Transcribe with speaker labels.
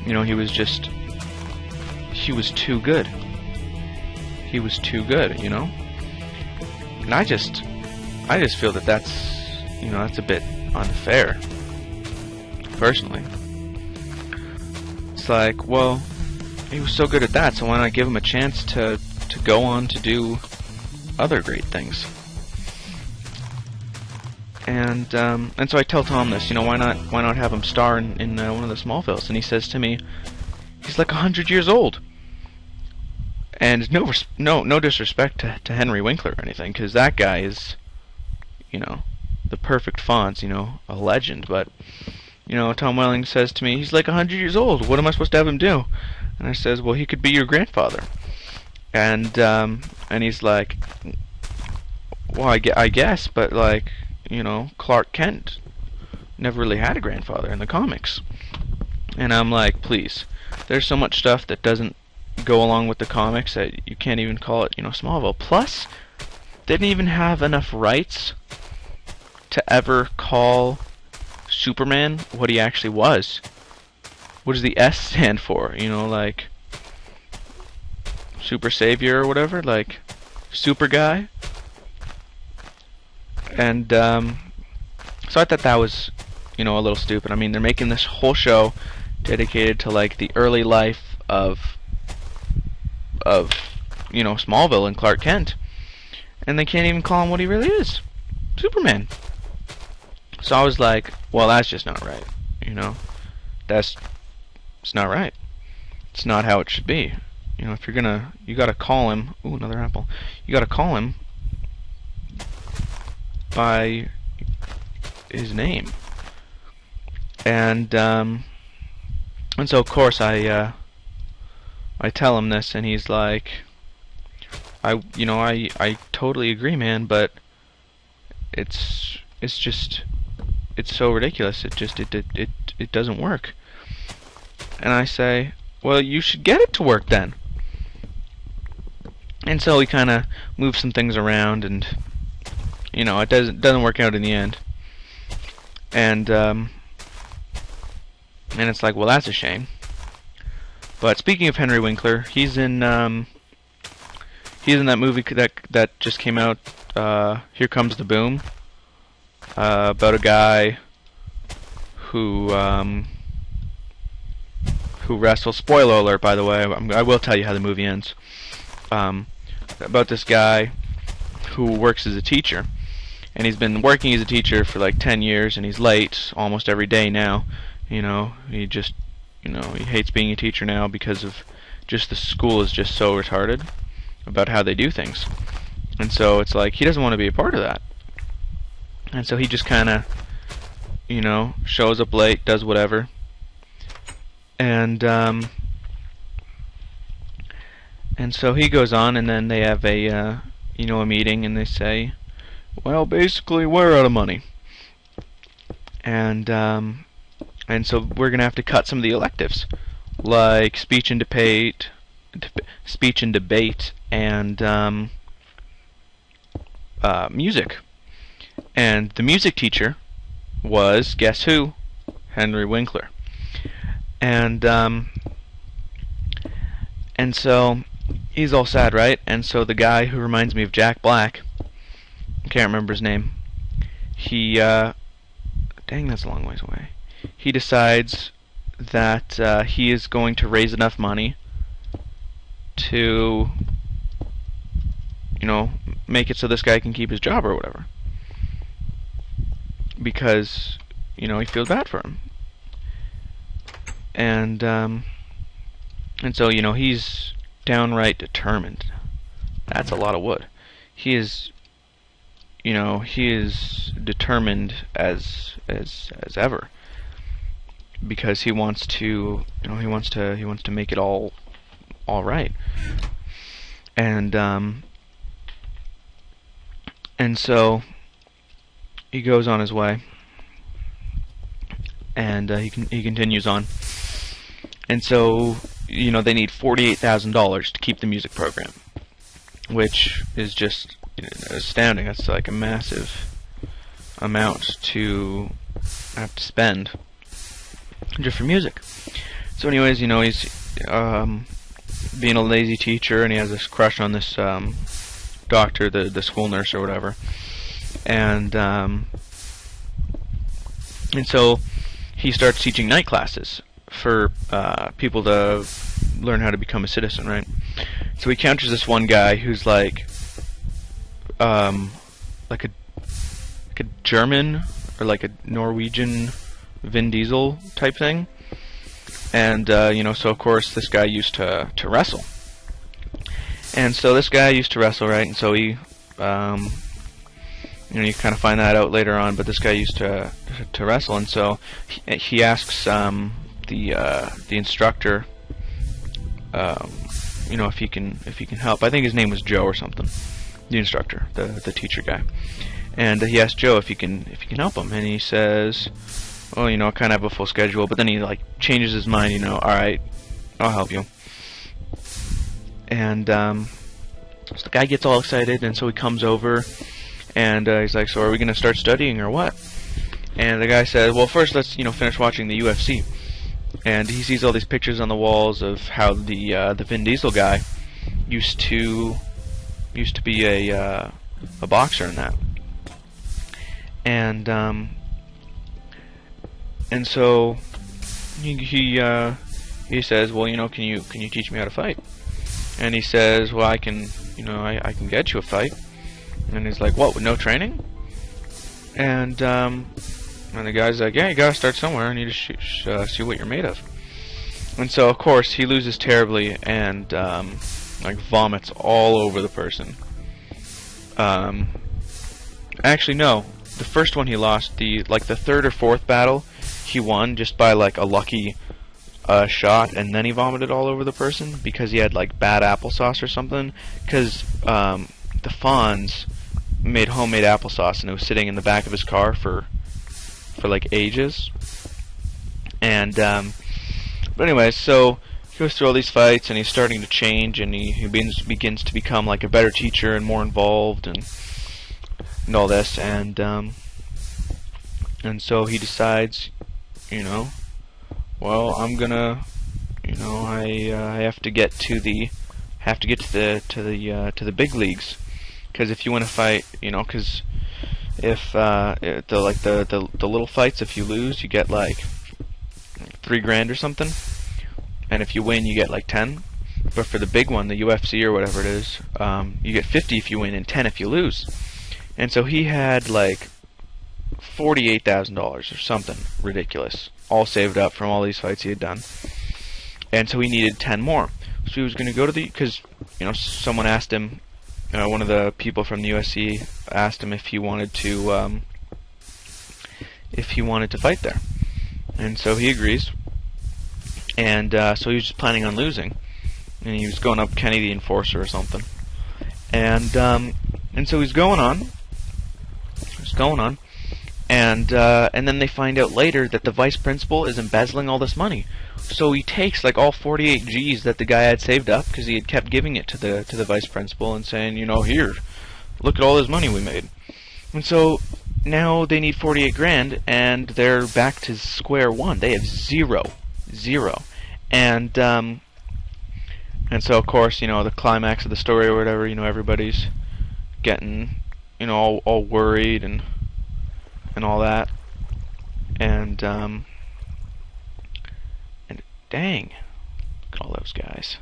Speaker 1: you know, he was too good. He was too good, you know? And I just feel that that's, you know, that's a bit unfair, personally. It's like, well, he was so good at that, so why not give him a chance to go on to do other great things? And so I tell Tom this, you know, why not have him star in one of the Smallvilles? And he says to me, he's like 100 years old. And no disrespect to Henry Winkler or anything, because that guy is, you know, the perfect Fonz, you know, a legend. But, you know, Tom Welling says to me, he's like 100 years old. What am I supposed to have him do? And I says, well, he could be your grandfather. And he's like, well, I guess, but like, you know, Clark Kent never really had a grandfather in the comics. And I'm like, please, there's so much stuff that doesn't go along with the comics that you can't even call it, you know, Smallville. Plus, they didn't even have enough rights to ever call Superman what he actually was. What does the S stand for? You know, like Super Savior or whatever, like Super Guy. And so I thought that was, you know, a little stupid. I mean, they're making this whole show dedicated to like the early life of you know, Smallville and Clark Kent, and they can't even call him what he really is, Superman. So I was like, well, that's just not right, you know. It's not right. It's not how it should be. You know, if you're gonna, you gotta call him. Ooh, another apple. You gotta call him by his name. And so of course I tell him this, and he's like, I totally agree, man, but it's so ridiculous. It doesn't work. And I say, well, you should get it to work then. And so we kind of move some things around, and you know, it doesn't work out in the end. And it's like, well, that's a shame. But speaking of Henry Winkler, he's in that movie that just came out, Here Comes the Boom, about a guy who wrestles. Spoiler alert, by the way. I will tell you how the movie ends. About this guy who works as a teacher, and he's been working as a teacher for like 10 years, and he's late almost every day now. You know, he hates being a teacher now because of just the school is just so retarded about how they do things. And so it's like he doesn't want to be a part of that. And so he just kind of, you know, shows up late, does whatever. And so he goes on, and then they have a meeting, and they say, well, basically we're out of money. And so we're gonna have to cut some of the electives, like speech and debate, and music. And the music teacher was, guess who? Henry Winkler. And so he's all sad, right? And so the guy who reminds me of Jack Black, I can't remember his name. He dang, that's a long ways away. He decides that he is going to raise enough money to, you know, make it so this guy can keep his job or whatever, because, you know, he feels bad for him. And so, you know, he's downright determined. That's a lot of wood. He is, you know, he is determined as ever, because he wants to, you know, he wants to make it all right. And so he goes on his way, and he continues on. And so, you know, they need $48,000 to keep the music program, which is just, you know, astounding. That's like a massive amount to have to spend just for music. So anyways, you know, he's being a lazy teacher, and he has this crush on this doctor, the school nurse or whatever, and so he starts teaching night classes for people to learn how to become a citizen, right? So he encounters this one guy who's like a German or like a Norwegian Vin Diesel type thing, and you know, so of course this guy used to wrestle, and so this guy used to wrestle, right? And so he, you know, you kind of find that out later on, but this guy used to wrestle, and so he asks the instructor, you know, if he can help. I think his name was Joe or something. The instructor, the teacher guy, and he asked Joe if he can help him, and he says, "Well, you know, I kind of have a full schedule," but then he like changes his mind, you know, "All right, I'll help you." And so the guy gets all excited, and so he comes over, and he's like, "So are we going to start studying or what?" And the guy says, "Well, first let's, you know, finish watching the UFC." And he sees all these pictures on the walls of how the Vin Diesel guy used to be a boxer in that, and so he says, "Well, you know, can you teach me how to fight?" And he says, "Well, I can can get you a fight." And he's like, "What, with no training?" And the guy's like, "Yeah, you gotta start somewhere. I need to see what you're made of." And so, of course, he loses terribly and like vomits all over the person. Actually, no. The first one he lost, the third or fourth battle, he won just by like a lucky shot, and then he vomited all over the person because he had like bad applesauce or something. Because the Fonz made homemade applesauce, and it was sitting in the back of his car for like ages. And but anyway, so he goes through all these fights, and he's starting to change, and he begins to become like a better teacher and more involved and all this, and so he decides, you know, well, I'm gonna, you know, I have to get to the big leagues, because if you want to fight, you know, because if the little fights, if you lose, you get like $3 grand or something, and if you win, you get like 10. But for the big one, the UFC or whatever it is, you get 50 if you win and 10 if you lose. And so he had like $48,000 or something ridiculous, all saved up from all these fights he had done. And so he needed 10 more. So he was going to go to because, you know, someone asked him, one of the people from the USC asked him if he wanted to fight there. And so he agrees. And so he was just planning on losing. And he was going up Kenny the Enforcer or something. And so he's going on. And then they find out later that the vice principal is embezzling all this money. So he takes like all 48 G's that the guy had saved up, because he had kept giving it to the vice principal and saying, you know, here, look at all this money we made. And so now they need 48 grand, and they're back to square one. They have zero. And so of course, you know, the climax of the story or whatever, you know, everybody's getting, you know, all worried and all that, and dang, look at all those guys.